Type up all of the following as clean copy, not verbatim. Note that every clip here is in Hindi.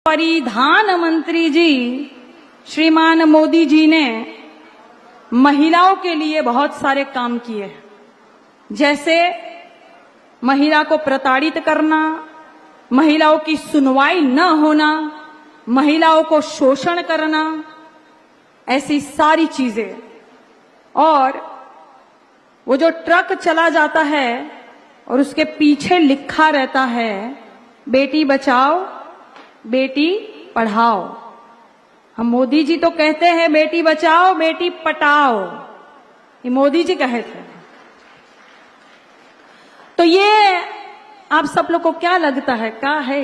परिधान मंत्री जी श्रीमान मोदी जी ने महिलाओं के लिए बहुत सारे काम किए हैं, जैसे महिला को प्रताड़ित करना, महिलाओं की सुनवाई न होना, महिलाओं को शोषण करना, ऐसी सारी चीजें। और वो जो ट्रक चला जाता है और उसके पीछे लिखा रहता है बेटी बचाओ बेटी पढ़ाओ, हम मोदी जी तो कहते हैं बेटी बचाओ बेटी पटाओ, ये मोदी जी कहे थे। तो ये आप सब लोग को क्या लगता है, क्या है,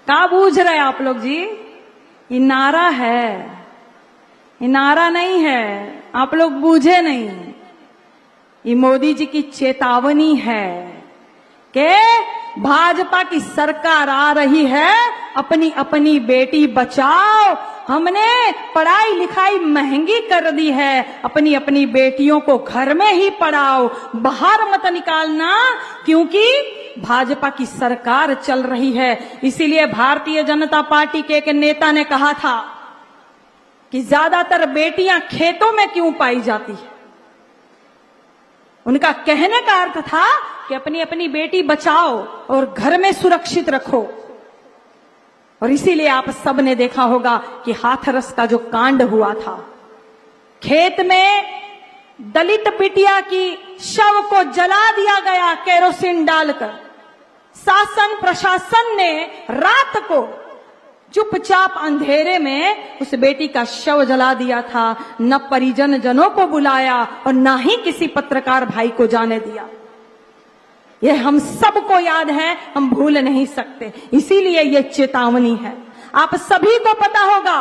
क्या बूझ रहे आप लोग जी? ये नारा है, ये नारा नहीं है, आप लोग बूझे नहीं। ये मोदी जी की चेतावनी है कि भाजपा की सरकार आ रही है, अपनी अपनी बेटी बचाओ। हमने पढ़ाई लिखाई महंगी कर दी है, अपनी अपनी बेटियों को घर में ही पढ़ाओ, बाहर मत निकालना, क्योंकि भाजपा की सरकार चल रही है। इसीलिए भारतीय जनता पार्टी के एक नेता ने कहा था कि ज्यादातर बेटियां खेतों में क्यों पाई जाती है। उनका कहने का अर्थ था कि अपनी अपनी बेटी बचाओ और घर में सुरक्षित रखो। और इसीलिए आप सब ने देखा होगा कि हाथरस का जो कांड हुआ था, खेत में दलित बिटिया की शव को जला दिया गया केरोसिन डालकर। शासन प्रशासन ने रात को चुपचाप अंधेरे में उस बेटी का शव जला दिया था, न परिजन जनों को बुलाया और न ही किसी पत्रकार भाई को जाने दिया। यह हम सबको याद है, हम भूल नहीं सकते, इसीलिए यह चेतावनी है। आप सभी को पता होगा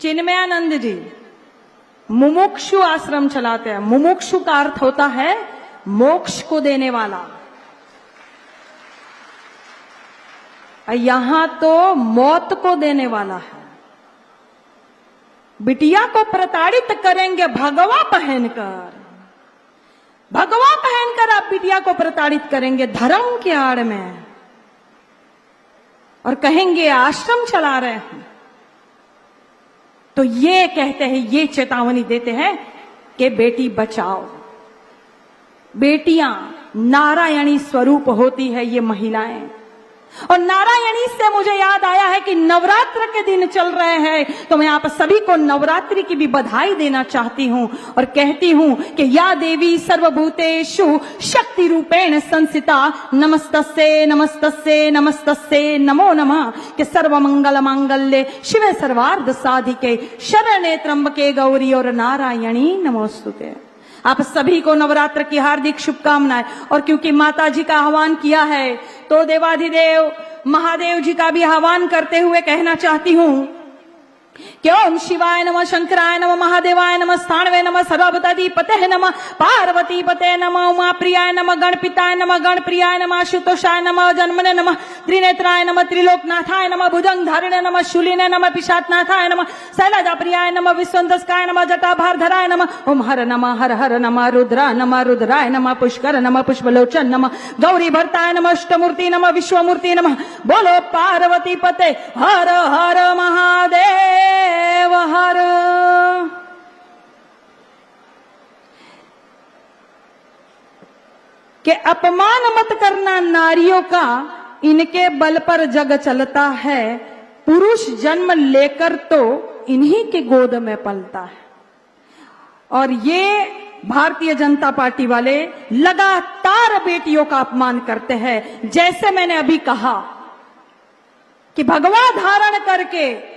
चिन्मयानंद जी मुमुक्षु आश्रम चलाते हैं। मुमुक्षु का अर्थ होता है मोक्ष को देने वाला, यहां तो मौत को देने वाला है। बिटिया को प्रताड़ित करेंगे भगवा पहनकर, भगवा पहनकर आप बिटिया को प्रताड़ित करेंगे धर्म के आड़ में, और कहेंगे आश्रम चला रहे हैं। तो ये कहते हैं, ये चेतावनी देते हैं कि बेटी बचाओ। बेटियां नारायणी स्वरूप होती है ये महिलाएं। और नारायणी से मुझे याद आया है कि नवरात्र के दिन चल रहे हैं, तो मैं आप सभी को नवरात्रि की भी बधाई देना चाहती हूं और कहती हूं कि या देवी सर्वभूतेषु शक्ति रूपेण संस्थिता नमस्तस्ये नमस्तस्ये नमस्तस्ये नमो नमः, कि सर्वमंगल मांगल्ये शिवे सर्वार्थ साधिके शरण्ये त्र्यंबके गौरी और नारायणी नमोस्तुते। आप सभी को नवरात्र की हार्दिक शुभकामनाएं। और क्योंकि माता जी का आह्वान किया है, तो देवाधिदेव महादेव जी का भी आह्वान करते हुए कहना चाहती हूं कि ओम शिवाय नमः, शंकराय नमः, महादेवाय नमः, स्थाणवे नमः, सर्वभूताधिपते नमः, पार्वती पते नमः, उमा प्रियाय नमः, गणपिताय नमः, गणप्रियाय नमः, आशुतोषाय नमः, जन्मने नमः, त्रिनेत्राय नमः, त्रिलोकनाथाय नमः, भुजंगधारिणे नमः, शूलिने नमः, पिशाचनाथाय नमः, शैलजाप्रियाय नमः, विश्वंतस्काय नमः, जटाभारधराय नमः, ओम हर नमः, हर हर नमः, रुद्रा नमः, रुद्राय नमः, पुष्कर नमः, पुष्पलोचन नमः, गौरी भरताय नमः, अष्टमूर्ति नमः, विश्वमूर्ति नमः। बोलो पार्वती पते हर हर महादेव हर। के अपमान मत करना नारियों का, इनके बल पर जग चलता है, पुरुष जन्म लेकर तो इन्हीं के गोद में पलता है। और ये भारतीय जनता पार्टी वाले लगातार बेटियों का अपमान करते हैं। जैसे मैंने अभी कहा कि भगवा धारण करके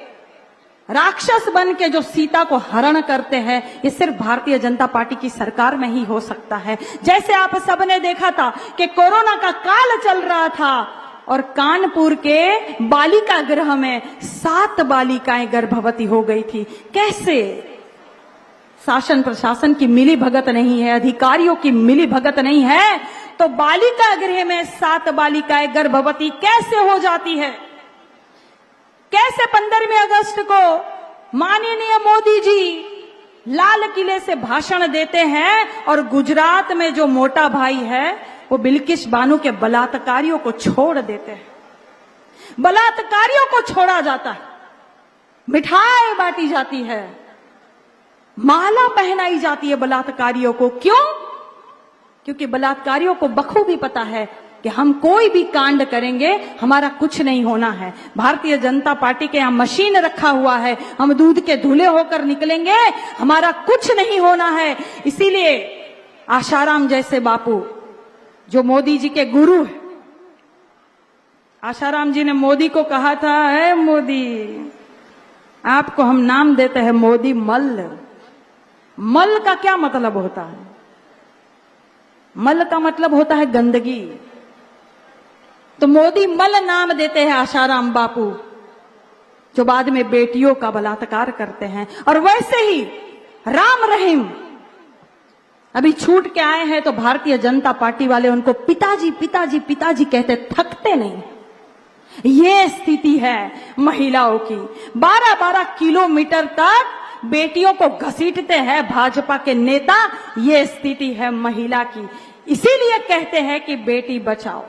राक्षस बन के जो सीता को हरण करते हैं, ये सिर्फ भारतीय जनता पार्टी की सरकार में ही हो सकता है। जैसे आप सबने देखा था कि कोरोना का काल चल रहा था और कानपुर के बालिका गृह में 7 बालिकाएं गर्भवती हो गई थी। कैसे? शासन प्रशासन की मिली भगत नहीं है, अधिकारियों की मिली भगत नहीं है, तो बालिका गृह में 7 बालिकाएं गर्भवती कैसे हो जाती है? कैसे 15वें अगस्त को माननीय मोदी जी लाल किले से भाषण देते हैं और गुजरात में जो मोटा भाई है वो बिल्किस बानो के बलात्कारियों को छोड़ देते हैं। बलात्कारियों को छोड़ा जाता है, मिठाई बांटी जाती है, माला पहनाई जाती है बलात्कारियों को। क्यों? क्योंकि बलात्कारियों को बखूबी पता है कि हम कोई भी कांड करेंगे हमारा कुछ नहीं होना है। भारतीय जनता पार्टी के यहां मशीन रखा हुआ है, हम दूध के धुले होकर निकलेंगे, हमारा कुछ नहीं होना है। इसीलिए आशाराम जैसे बापू जो मोदी जी के गुरु है, आशाराम जी ने मोदी को कहा था, है मोदी, आपको हम नाम देते हैं मोदी मल्ल। मल का क्या मतलब होता है? मल का मतलब होता है गंदगी। तो मोदी मल नाम देते हैं आशाराम बापू, जो बाद में बेटियों का बलात्कार करते हैं। और वैसे ही राम रहीम अभी छूट के आए हैं, तो भारतीय जनता पार्टी वाले उनको पिताजी पिताजी पिताजी कहते थकते नहीं। ये स्थिति है महिलाओं की। 12-12 किलोमीटर तक बेटियों को घसीटते हैं भाजपा के नेता। ये स्थिति है महिला की। इसीलिए कहते हैं कि बेटी बचाओ।